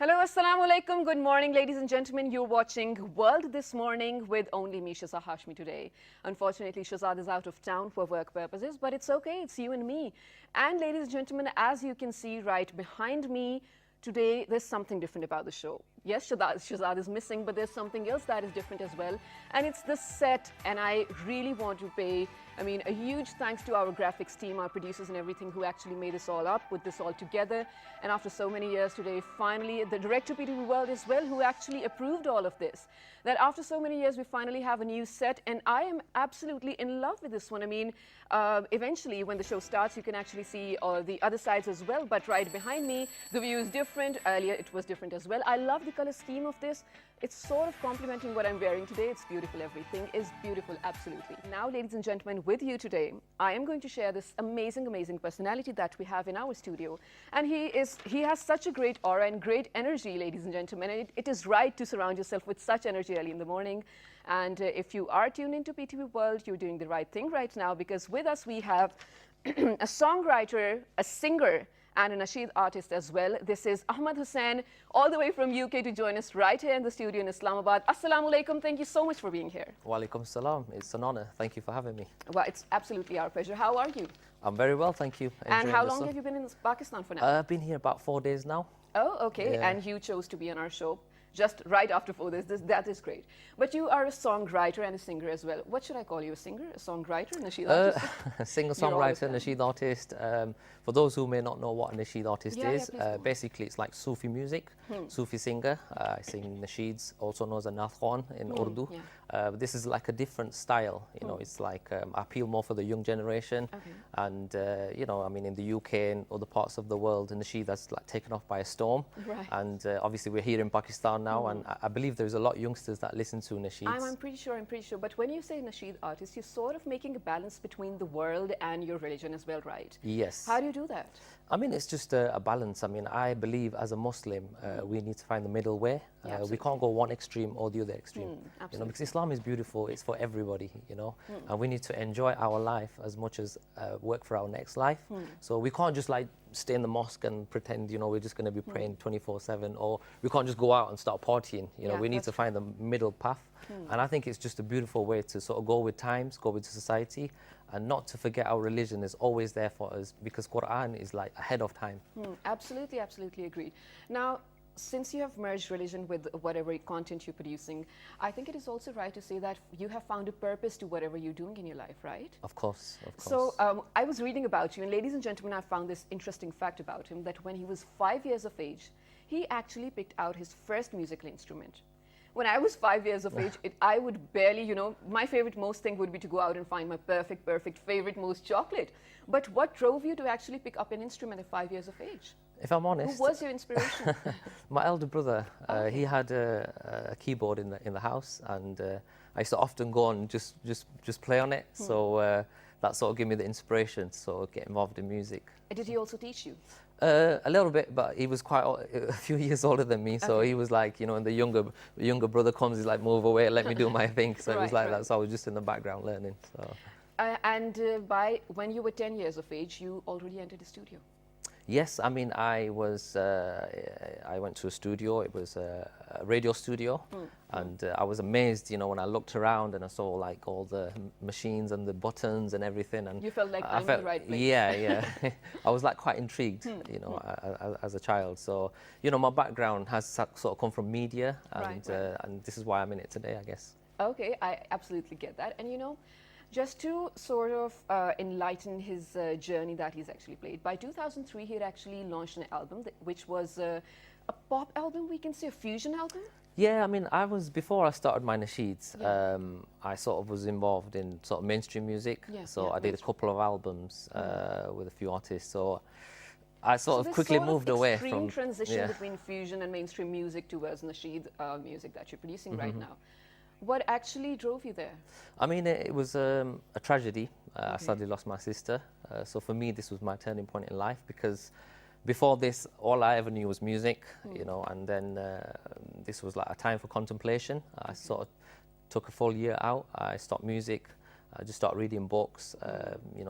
Hello, assalamu alaikum. Good morning, ladies and gentlemen. You're watching World This Morning with only me, Shiza Hashmi, today. Unfortunately, Shazad is out of town for work purposes, but it's okay. It's you and me. And ladies and gentlemen, as you can see right behind me, today there's something different about the show. Yes, Shazad is missing, but there's something else that is different as well. And it's the set. And I really want to pay, a huge thanks to our graphics team, our producers and everything who actually made this all up, put this all together. And after so many years today, finally, the director PTV World as well, who actually approved all of this. That after so many years, we finally have a new set. And I am absolutely in love with this one. Eventually, when the show starts, you can actually see all the other sides as well. But right behind me, the view is different. Earlier, it was different as well. I love the color scheme of this. It's sort of complementing what I'm wearing today. It's beautiful. Everything is beautiful. Absolutely. Now, ladies and gentlemen, with you today, I am going to share this amazing, amazing personality that we have in our studio. And he has such a great aura and great energy, ladies and gentlemen. And it is right to surround yourself with such energy early in the morning. And if you are tuned into PTV World, you're doing the right thing right now, because with us we have a songwriter, a singer, and a nasheed artist as well. This is Ahmad Hussain, all the way from UK to join us right here in the studio in Islamabad. Assalamu alaikum. Thank you so much for being here. Wa alaikum salam. It's an honor. Thank you for having me. Well, it's absolutely our pleasure. How are you? I'm very well, thank you. And how long have you been in Pakistan for now? I've been here about 4 days now. Oh, okay. Yeah. And you chose to be on our show just right after 4 days. That is great. But you are a songwriter and a singer as well. What should I call you? A singer, a songwriter, a nasheed artist? Singer-songwriter, nasheed artist. For those who may not know what a nasheed artist is, yeah, basically it's like Sufi music, Sufi singer. I sing nasheeds, also known as a nathwan in Urdu. Yeah. This is like a different style. It's like I appeal more for the young generation. Okay. And in the UK and other parts of the world, the nasheed that's like taken off by a storm. Right. And obviously we're here in Pakistan now, and I believe there's a lot of youngsters that listen to nasheeds. I'm pretty sure. But when you say nasheed artist, you're sort of making a balance between the world and your religion as well, right? Yes. How do you do that? It's just a balance. I believe as a Muslim, we need to find the middle way. We can't go one extreme or the other extreme. Because Islam is beautiful, it's for everybody, and we need to enjoy our life as much as work for our next life. So we can't just like stay in the mosque and pretend, we're just going to be praying 24/7, or we can't just go out and start partying. We need to find the middle path. And I think it's just a beautiful way to sort of go with times, go with society, and not to forget our religion is always there for us, because Quran is like ahead of time. Absolutely, absolutely agreed. Now, since you have merged religion with whatever content you're producing, I think it is also right to say that you have found a purpose to whatever you're doing in your life, right? Of course, of course. So I was reading about you, and ladies and gentlemen, I found this interesting fact about him, that when he was 5 years of age, he actually picked out his first musical instrument. When I was 5 years of age, I would barely, my favorite most thing would be to go out and find my perfect favorite most chocolate. But what drove you to actually pick up an instrument at 5 years of age? If I'm honest, who was your inspiration? My elder brother. He had a keyboard in the house, and I used to often go and just play on it. So that sort of gave me the inspiration to sort of get involved in music. Did he also teach you? A little bit, but he was quite a few years older than me, so he was like, and the younger brother comes, he's like, move away, let me do my thing. So it was like that. So I was just in the background learning. So. By when you were 10 years of age, you already entered the studio. Yes, I went to a studio. It was a radio studio, and I was amazed, when I looked around and I saw like all the machines and the buttons and everything. And you felt like I'm in the right place. Yeah. I was like quite intrigued, as a child. So, my background has sort of come from media, and and this is why I'm in it today, I guess. Okay, I absolutely get that, and just to sort of enlighten his journey that he's actually played, by 2003 he had actually launched an album which was a pop album, we can say, a fusion album? Yeah, before I started my nasheeds, I sort of was involved in sort of mainstream music. I did a couple of albums with a few artists. So I sort of quickly moved away from... transition between fusion and mainstream music towards nasheed music that you're producing right now. What actually drove you there? It was a tragedy. I sadly lost my sister. So for me, this was my turning point in life, because before this, all I ever knew was music, and then this was like a time for contemplation. I sort of took a full year out. I stopped music. I just started reading books,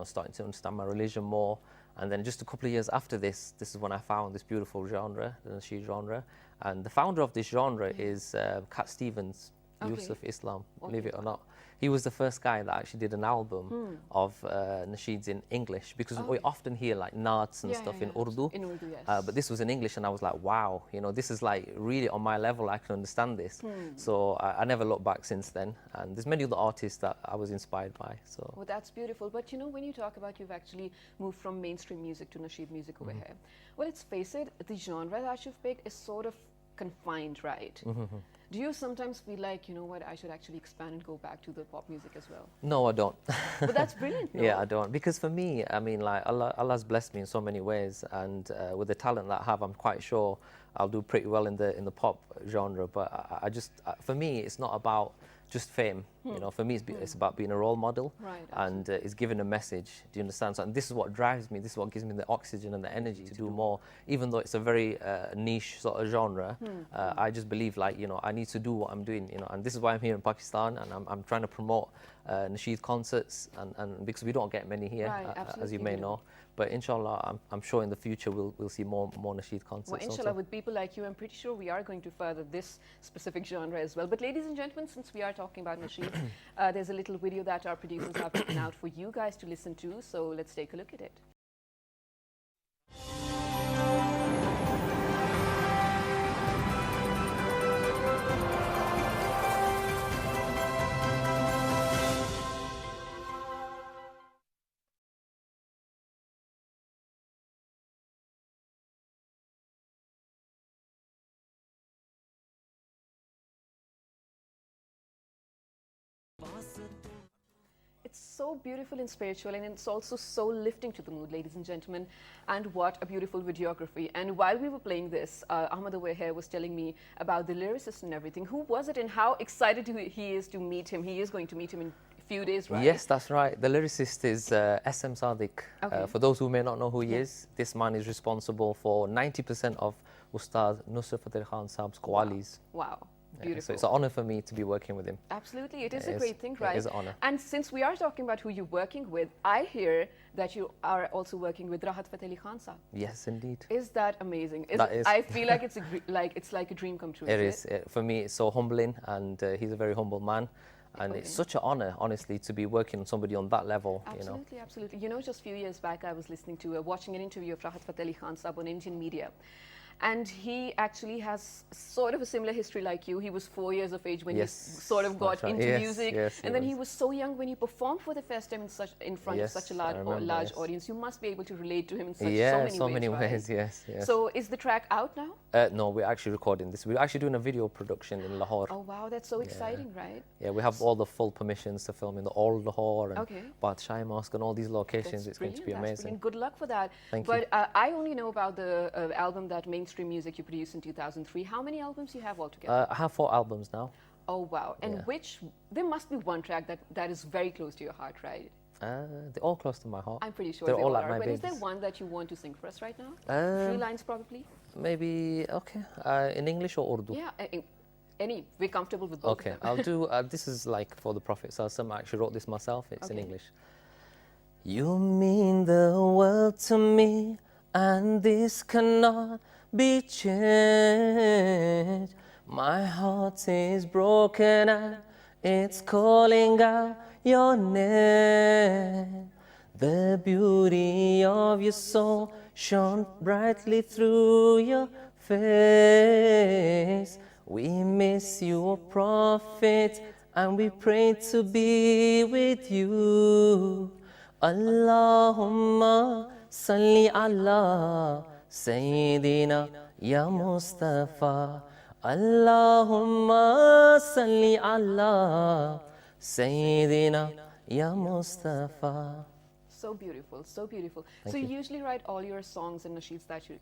starting to understand my religion more. And then just a couple of years after this is when I found this beautiful genre, the nasheed genre. And the founder of this genre is Cat Stevens, Yusuf Islam, believe it or not. He was the first guy that actually did an album of nasheeds in English, because we often hear like naats and stuff in Urdu. In Urdu, yes. But this was in English, and I was like, wow, you know, this is like really on my level. I can understand this. So I never looked back since then. And there's many other artists that I was inspired by. So. Well, that's beautiful. But you know, when you talk about you've actually moved from mainstream music to nasheed music over here, well, let's face it, the genre that you've picked is sort of confined, right? Do you sometimes feel like, you know what, I should actually expand and go back to the pop music as well? No, I don't. But that's brilliant, no? Yeah, I don't. Because for me, I mean, like, Allah's blessed me in so many ways. And with the talent that I have, I'm quite sure I'll do pretty well in the pop genre. But I just, for me, it's not about just fame. You know, for me, it's about being a role model, and it's giving a message. Do you understand? So, and this is what drives me. This is what gives me the oxygen and the energy to do more. Even though it's a very niche sort of genre, I just believe, like, you know, I need to do what I'm doing. You know, and this is why I'm here in Pakistan, and I'm trying to promote nasheed concerts, and because we don't get many here, as you may know. But inshallah, I'm sure in the future we'll see more nasheed concerts. Well, inshallah, with people like you, I'm pretty sure we are going to further this specific genre as well. But ladies and gentlemen, since we are talking about nasheed, there's a little video that our producers have taken out for you guys to listen to. So let's take a look at it. It's so beautiful and spiritual, and it's also so lifting to the mood, ladies and gentlemen. And what a beautiful videography. And while we were playing this, Ahmad over here was telling me about the lyricist and everything. Who was it, and how excited he is to meet him? He is going to meet him in a few days, right? Yes, that's right. The lyricist is SM Sadiq. For those who may not know who he is, this man is responsible for 90% of Ustad Nusrat Fateh Khan Saab's qawwalis. Wow. Beautiful. So it's an honor for me to be working with him. Absolutely, it is a great thing, right? It is an honor. And since we are talking about who you're working with, I hear that you are also working with Rahat Fateh Ali Khan Saab. Yes, indeed. Is that amazing? That is. I feel like it's like a dream come true. It is. For me, it's so humbling, and he's a very humble man. And it's such an honor, honestly, to be working on somebody on that level. Absolutely, you know. Absolutely. You know, just a few years back, I was listening to, watching an interview of Rahat Fateh Ali Khan Saab on Indian media. And he actually has sort of a similar history like you. He was 4 years of age when he sort of got into music. And then he was so young when he performed for the first time in front of such a large audience. You must be able to relate to him in so many ways. Yes. So is the track out now? No, we're actually recording this. We're actually doing a video production in Lahore. Oh, wow, that's so exciting, right? Yeah, we have all the full permissions to film in the old Lahore and Badshah Mosque and all these locations. It's going to be amazing. Good luck for that. Thank you. But I only know about the album that mainstream music you produced in 2003. How many albums you have altogether? I have 4 albums now. Oh, wow. And there must be one track that is very close to your heart, right? They're all close to my heart. I'm pretty sure they're they all are. like my But babies. is there one that you want to sing for us right now? 3 lines probably? Maybe, okay. In English or Urdu? Yeah, any. We're comfortable with both. Okay, I'll do, this is like for the Prophet. So I actually wrote this myself. It's in English. You mean the world to me, and this cannot be changed. My heart is broken and it's calling out your name. The beauty of your soul shone brightly through your face. We miss you, Prophet, and we pray to be with you. Allahumma salli ala Sayyidina Ya Mustafa. Allahumma salli ala Sayyidina Ya Mustafa. So beautiful, so beautiful. So you usually write all your songs and nasheeds that you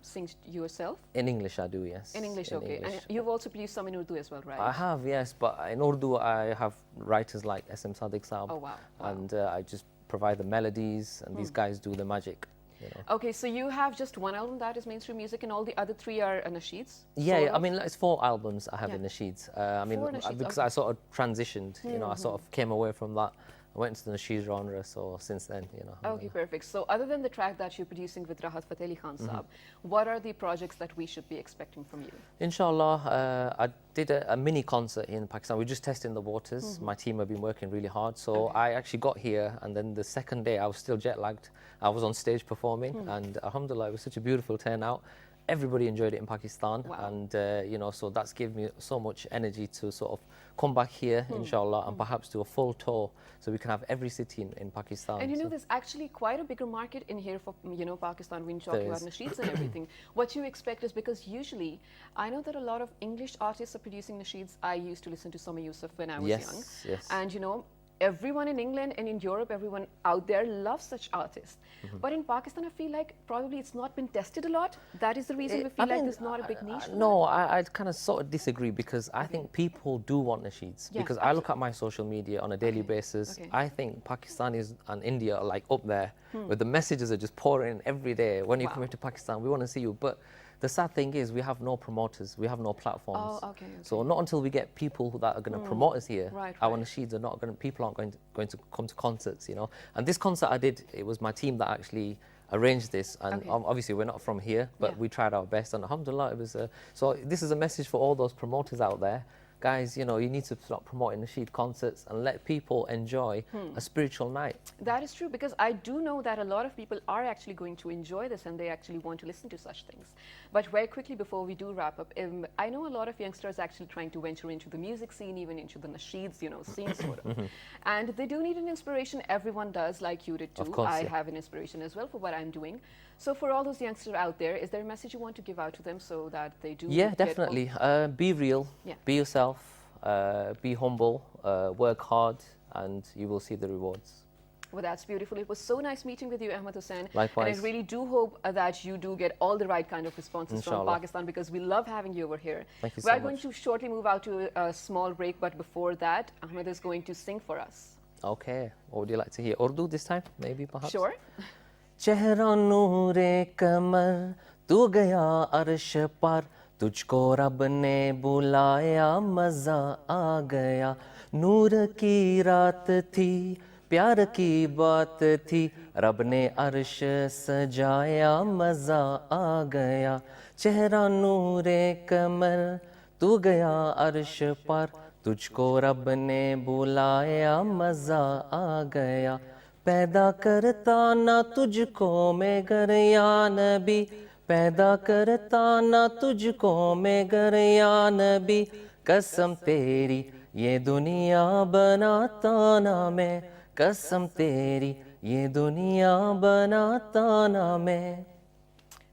sing yourself? In English I do, yes. In English, okay. English. And you've also produced some in Urdu as well, right? I have, yes, but in Urdu I have writers like SM Sadiq Saab. Oh, wow. And I just provide the melodies, and these guys do the magic. You know. Okay, so you have just one album that is mainstream music, and all the other 3 are nasheeds? Yeah, I mean, it's 4 albs I have in nasheeds. I mean, nasheeds, because I sort of transitioned, you know, I sort of came away from that I went into the nasheed genre, so since then, you know. Okay, perfect. So other than the track that you're producing with Rahat Fateh Ali Khan Saab, what are the projects that we should be expecting from you? Inshallah, I did a mini concert in Pakistan. We're just testing the waters. My team have been working really hard. So I actually got here, and then the second day I was still jet lagged. I was on stage performing, and alhamdulillah, it was such a beautiful turnout. Everybody enjoyed it in Pakistan, and you know, so that's given me so much energy to sort of come back here, inshallah, and perhaps do a full tour, so we can have every city in Pakistan. And you know, there's actually quite a bigger market in here for, you know, Pakistan when you talk about nasheeds and everything. What you expect is, because usually, I know that a lot of English artists are producing nasheeds. I used to listen to Sama Yusuf when I was young. Yes. And you know, everyone in England and in Europe, everyone out there loves such artists. But in Pakistan, I feel like probably it's not been tested a lot. That is the reason we feel like there's not a big niche. No, I kind of sort of disagree, because I think people do want nasheeds. Because I look at my social media on a daily basis. I think Pakistanis and India are like up there, where the messages are just pouring in every day. When you come into Pakistan, we want to see you. But the sad thing is, we have no promoters, we have no platforms. So not until we get people that are going to promote us here, our nasheeds are not going to, people aren't going to come to concerts, you know. And this concert I did, it was my team that actually arranged this, and obviously we're not from here, but we tried our best, and alhamdulillah, it was so this is a message for all those promoters out there. Guys, you know, you need to start promoting nasheed concerts and let people enjoy a spiritual night. That is true, because I do know that a lot of people are actually going to enjoy this, and they actually want to listen to such things. But very quickly before we do wrap up, I know a lot of youngsters actually trying to venture into the music scene, even into the nasheeds, you know, scene sort of. And they do need an inspiration. Everyone does, like you did too. Of course, I have an inspiration as well for what I'm doing. So for all those youngsters out there, is there a message you want to give out to them so that they do? Yeah, definitely. Be real, be yourself, be humble, work hard, and you will see the rewards. Well, that's beautiful. It was so nice meeting with you, Ahmad Hussain. Likewise. And I really do hope that you do get all the right kind of responses from Pakistan, because we love having you over here. Thank you so much. We're going to shortly move out to a small break, but before that, Ahmed is going to sing for us. Okay. What would you like to hear? Urdu this time, maybe, perhaps? Sure. चेहरा नूरे कमर तू गया अर्श पर तुझको रब ने बुलाया मजा आ गया नूर की रात थी प्यार की बात थी रब ने अर्श सजाया मजा आ गया चेहरा नूरे कमर तू गया अर्श पर तुझको रब ने बुलाया मजा आ गया पैदा करता ना तुझको मगर या नबी पैदा करता ना तुझको मगर या नबी कसम तेरी ये दुनिया बनाता ना मैं कसम तेरी ये दुनिया बनाता ना मैं.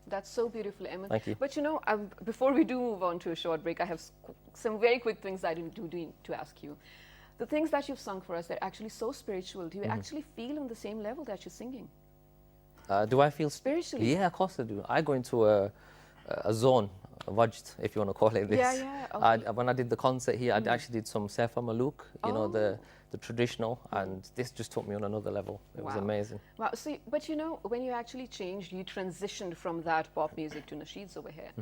That's so beautiful, Ahmed. Thank you. But you know, before we do move on to a short break, I have some very quick things I do need to ask you. The things that you've sung for us, they're actually so spiritual. Do you actually feel on the same level that you're singing? Do I feel spiritually? Yeah, of course I do. I go into a zone, a wajd, if you want to call it this. Yeah. Okay. When I did the concert here, I actually did some Sefa Maluk, you know, the traditional, and this just took me on another level. It was amazing. Wow. See, but you know, when you actually changed, you transitioned from that pop music to nasheeds over here.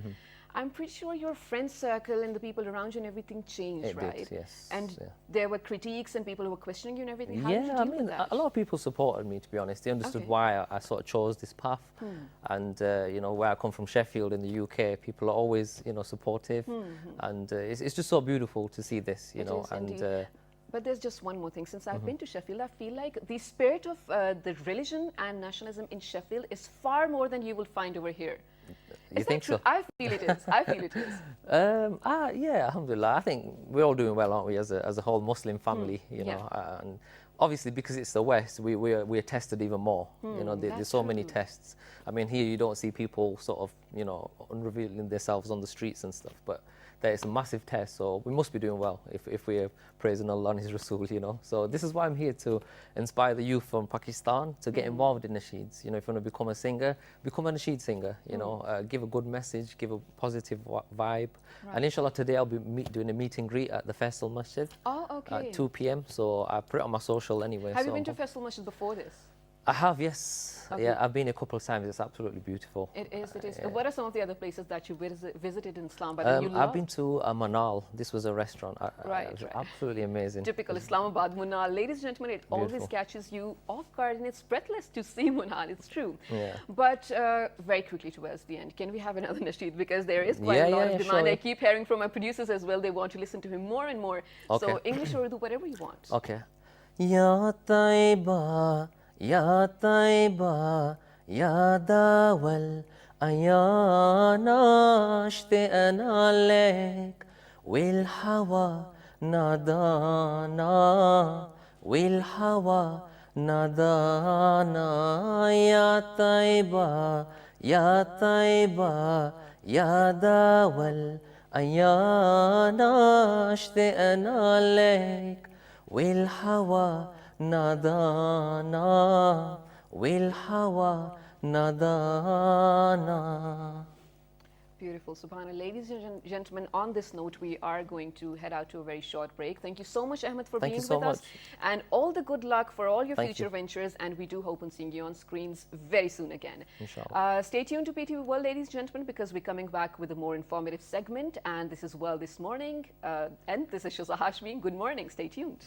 I'm pretty sure your friend circle and the people around you and everything changed, It right? did, yes. And there were critiques and people who were questioning you and everything. How did you I deal with mean, that? a lot of people supported me, to be honest. They understood why I sort of chose this path. And, you know, where I come from, Sheffield in the UK, people are always, you know, supportive. And it's just so beautiful to see this, you know. And but there's just one more thing. Since I've been to Sheffield, I feel like the spirit of the religion and nationalism in Sheffield is far more than you will find over here. You think so? I feel it is. I feel it is. Yeah, alhamdulillah. I think we're all doing well, aren't we, as a whole Muslim family, you know. And obviously, because it's the West, we're tested even more. You know, there's so many tests. I mean, here you don't see people sort of, you know, unrevealing themselves on the streets and stuff, but there's a massive test, so we must be doing well if we're praising Allah and His Rasul, you know. So this is why I'm here, to inspire the youth from Pakistan to get involved in nasheeds. You know, if you want to become a singer, become a nasheed singer, you know, give a good message, give a positive vibe. And inshallah today I'll be doing a meet and greet at the Faisal Masjid Oh, okay. at 2 p.m. So I put it on my social anyway. Have you been to Faisal Masjid before this? I have, yes. Okay. Yeah, I've been a couple of times. It's absolutely beautiful. It is, it is. Yeah. What are some of the other places that you visited in Islamabad that you loved? I've been to Manal. This was a restaurant. Right, It was right. absolutely amazing. Typical Islamabad, Munal. Ladies and gentlemen, it always Beautiful. catches you off guard and it's breathless to see Munal, it's true. Yeah. But very quickly towards the end, can we have another nasheed? Because there is quite Yeah, a lot yeah, of demand. sure. I keep hearing from my producers as well, they want to listen to him more and more. Okay. So English or Urdu, whatever you want. Okay. Ya Taiba, Ya Taiba, Ya Dawal, Ayana اشتقنا لك والهوى نادانا والهوى نادانا يا طيبة يا طيبة يا داول أيانا اشتقنا لك والهوى نادانا والهوى نادانا. Beautiful, Subhanallah. Ladies and gentlemen, on this note, we are going to head out to a very short break. Thank you so much, Ahmed, for Thank being you so with us. much. And all the good luck for all your Thank future you. ventures. And we do hope on seeing you on screens very soon again. Inshallah. Stay tuned to PTV World, ladies and gentlemen, because we're coming back with a more informative segment. And this is World This Morning. And this is Shiza Hashmi. Good morning. Stay tuned.